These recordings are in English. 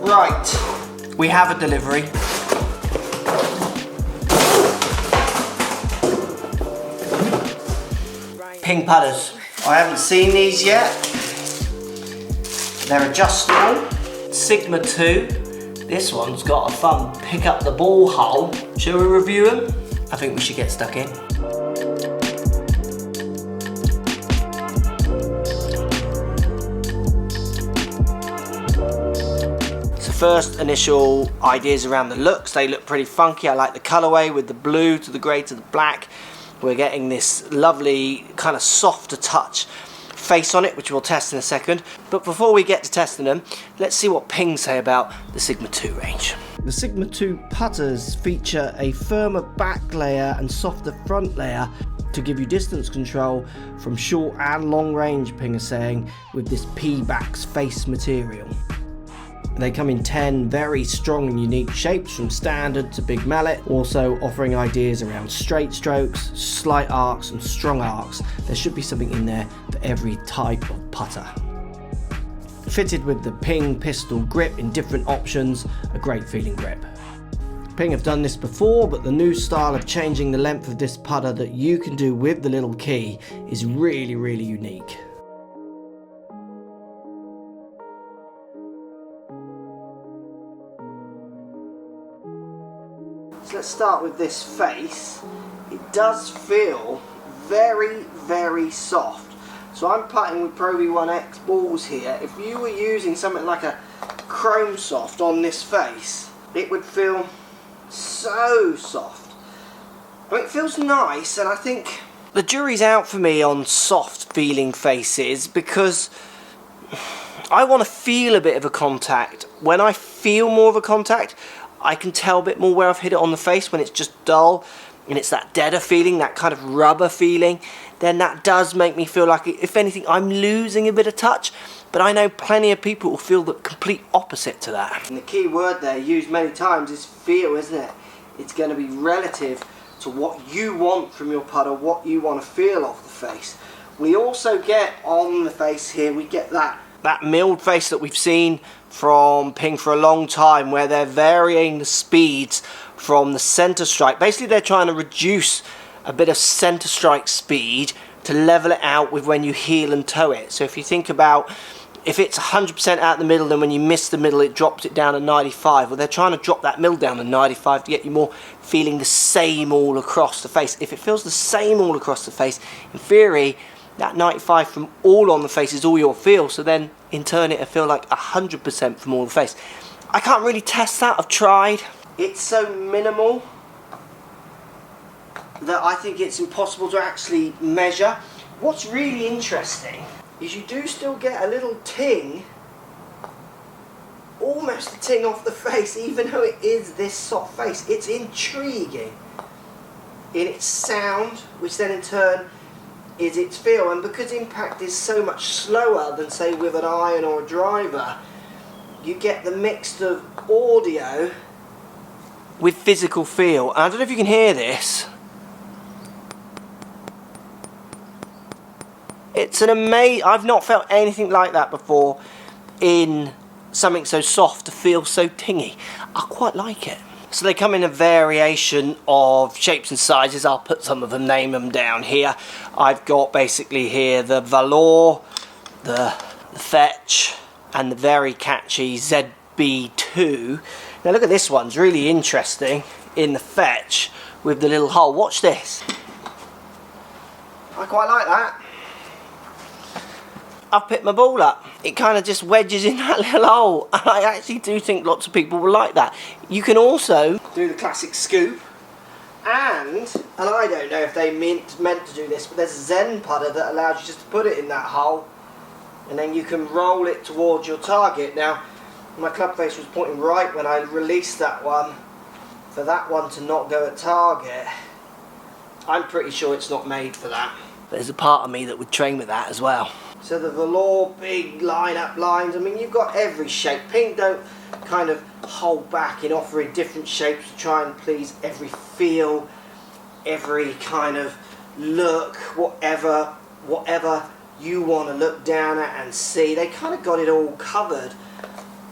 Right, we have a delivery. Ping putters. I haven't seen these yet. They're adjustable. Sigma 2. This one's got a fun pick up the ball hole. Shall we review them? I think we should get stuck in. So first initial ideas around the looks. They look pretty funky. I like the colourway with the blue to the grey to the black. We're getting this lovely kind of softer touch face on it, which we'll test in a second. But before we get to testing them, let's see what Ping say about the Sigma 2 range. The Sigma 2 putters feature a firmer back layer and softer front layer to give you distance control from short and long range, Ping is saying, with this P-Bax face material. They come in 10 very strong and unique shapes, from standard to big mallet, also offering ideas around straight strokes, slight arcs and strong arcs. There should be something in there for every type of putter. Fitted with the Ping pistol grip in different options, a great feeling grip. Ping have done this before, but the new style of changing the length of this putter that you can do with the little key is really, really unique. So let's start with this face. It does feel very, very soft. So I'm putting with Pro V1X balls here. If you were using something like a Chrome Soft on this face, it would feel so soft. I mean, it feels nice, and I think the jury's out for me on soft feeling faces, because I want to feel a bit of a contact. When I feel more of a contact, I can tell a bit more where I've hit it on the face. When it's just dull and it's that deader feeling, that kind of rubber feeling, then that does make me feel like, if anything, I'm losing a bit of touch. But I know plenty of people will feel the complete opposite to that. And the key word there, used many times, is feel, isn't it? It's going to be relative to what you want from your putter, what you want to feel off the face. We also get on the face here, we get that milled face that we've seen from Ping for a long time, where they're varying the speeds from the center strike. Basically, they're trying to reduce a bit of center strike speed to level it out with when you heel and toe it. So if you think about, if it's 100% out the middle, then when you miss the middle, it drops it down to 95. Well, they're trying to drop that middle down to 95 to get you more feeling the same all across the face. If it feels the same all across the face, in theory, that 95 from all on the face is all you'll feel, so then in turn it'll feel like 100% from all the face. I can't really test that, I've tried. It's so minimal that I think it's impossible to actually measure. What's really interesting is you do still get a little ting, almost a ting off the face, even though it is this soft face. It's intriguing in its sound, which then in turn is its feel, and because impact is so much slower than, say, with an iron or a driver, you get the mix of audio with physical feel. And I don't know if you can hear this. It's an amazing, I've not felt anything like that before in something so soft to feel so tingy. I quite like it. So they come in a variation of shapes and sizes. I'll put some of them, name them down here. I've got basically here the Valor, the Fetch, and the very catchy ZB2. Now look at this one, it's really interesting in the Fetch with the little hole. Watch this. I quite like that. I've picked my ball up. It kind of just wedges in that little hole. And I actually do think lots of people will like that. You can also do the classic scoop. And I don't know if they meant to do this, but there's a Zen putter that allows you just to put it in that hole. And then you can roll it towards your target. Now, my club face was pointing right when I released that one. For that one to not go at target, I'm pretty sure it's not made for that. There's a part of me that would train with that as well. So the Valor big line-up lines, I mean, you've got every shape. Ping don't kind of hold back in offering different shapes to try and please every feel, every kind of look, whatever you want to look down at and see. They kind of got it all covered.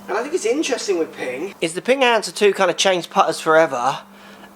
And I think it's interesting with Ping is the Ping Answer 2 kind of changed putters forever,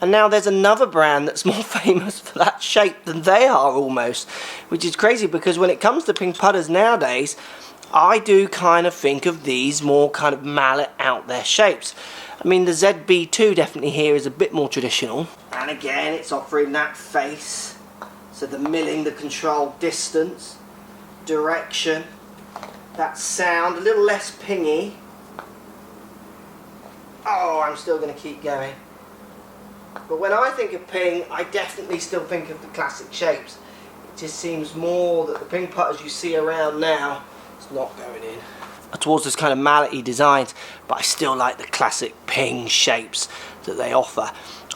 and now there's another brand that's more famous for that shape than they are almost, which is crazy because when it comes to Ping putters nowadays, I do kind of think of these more kind of mallet out there shapes. I mean, the ZB2 definitely here is a bit more traditional, and again it's offering that face, so the milling, the control distance, direction, that sound, a little less pingy. Oh, I'm still going to keep going. But when I think of Ping, I definitely still think of the classic shapes. It just seems more that the Ping putters you see around now, it's not going in towards this kind of mallety designs, but I still like the classic Ping shapes that they offer.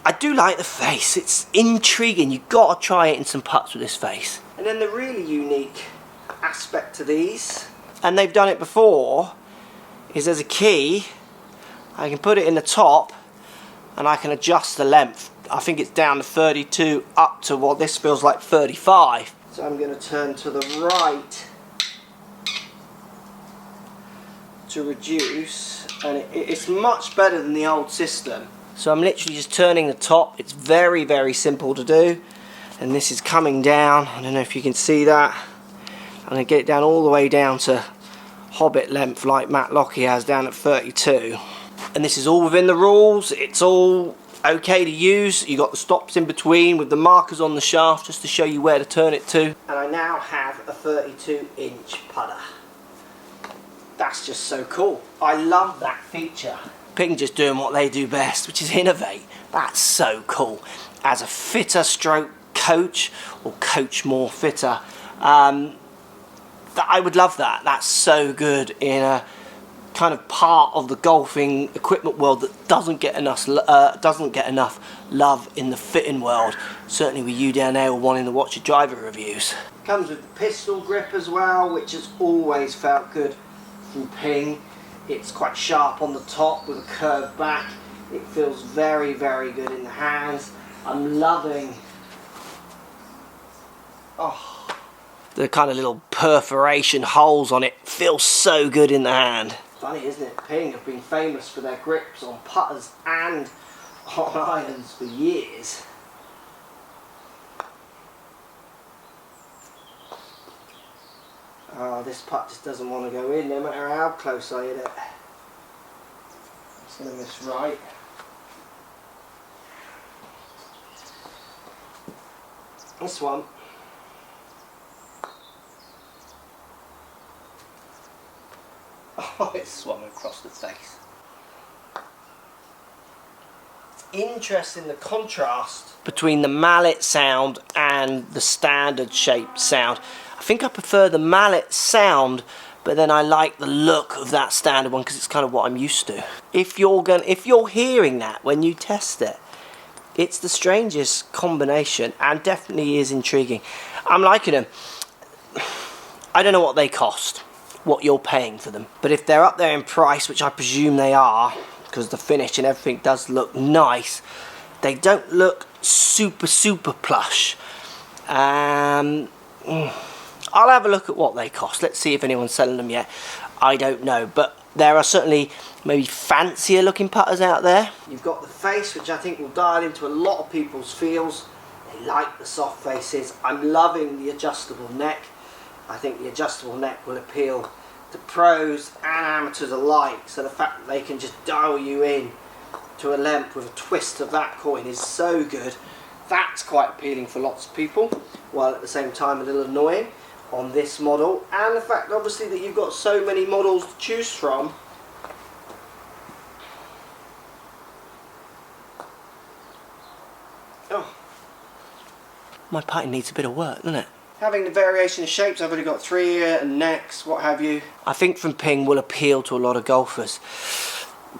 I do like the face, it's intriguing. You've got to try it in some putts with this face. And then the really unique aspect to these, and they've done it before, is there's a key. I can put it in the top and I can adjust the length. I think it's down to 32 up to what this feels like 35. So I'm going to turn to the right to reduce, and it's much better than the old system. So I'm literally just turning the top. It's very, very simple to do, and this is coming down. I don't know if you can see that. I'm going to get it down all the way down to Hobbit length like Matt Lockie has down at 32. And this is all within the rules. It's all okay to use. You got the stops in between with the markers on the shaft just to show you where to turn it to. And I now have a 32-inch putter. That's just so cool. I love that feature. Ping just doing what they do best, which is innovate. That's so cool. As a fitter stroke coach, or coach more fitter, I would love that. That's so good in a kind of part of the golfing equipment world that doesn't get enough love in the fitting world. Certainly with you down there wanting to watch your driver reviews. Comes with the pistol grip as well, which has always felt good from Ping. It's quite sharp on the top with a curved back. It feels very, very good in the hands. I'm loving the kind of little perforation holes on it. Feels so good in the hand. Funny, isn't it? Ping have been famous for their grips on putters and on irons for years. Oh, this putt just doesn't want to go in no matter how close I hit it. It's going to miss right. This one. Oh, it swung across the face. It's interesting the contrast between the mallet sound and the standard shaped sound. I think I prefer the mallet sound, but then I like the look of that standard one because it's kind of what I'm used to. If you're hearing that when you test it, it's the strangest combination and definitely is intriguing. I'm liking them. I don't know what they cost, what you're paying for them, but if they're up there in price, which I presume they are, because the finish and everything does look nice, they don't look super plush. I'll have a look at what they cost. Let's see if anyone's selling them yet. I don't know, but there are certainly maybe fancier looking putters out there. You've got the face, which I think will dial into a lot of people's feels. They like the soft faces. I'm loving the adjustable neck. I think the adjustable neck will appeal to pros and amateurs alike. So the fact that they can just dial you in to a length with a twist of that coin is so good. That's quite appealing for lots of people, while at the same time a little annoying on this model. And the fact obviously that you've got so many models to choose from. Oh, my putting needs a bit of work, doesn't it? Having the variation of shapes, I've only got 3 here and necks, what have you. I think from Ping will appeal to a lot of golfers.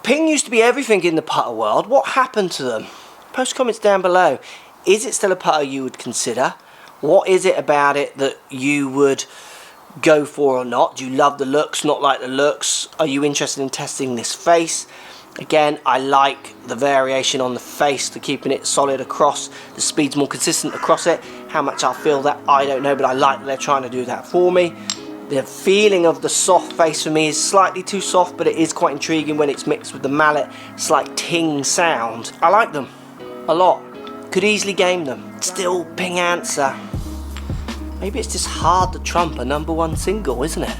Ping used to be everything in the putter world. What happened to them? Post comments down below. Is it still a putter you would consider? What is it about it that you would go for or not? Do you love the looks, not like the looks? Are you interested in testing this face? Again, I like the variation on the face, to keeping it solid across. The speed's more consistent across it. How much I'll feel that, I don't know, but I like that they're trying to do that for me. The feeling of the soft face for me is slightly too soft, but it is quite intriguing when it's mixed with the mallet. It's like ting sound. I like them a lot. Could easily game them. Still ping answer. Maybe it's just hard to trump a #1 single, isn't it?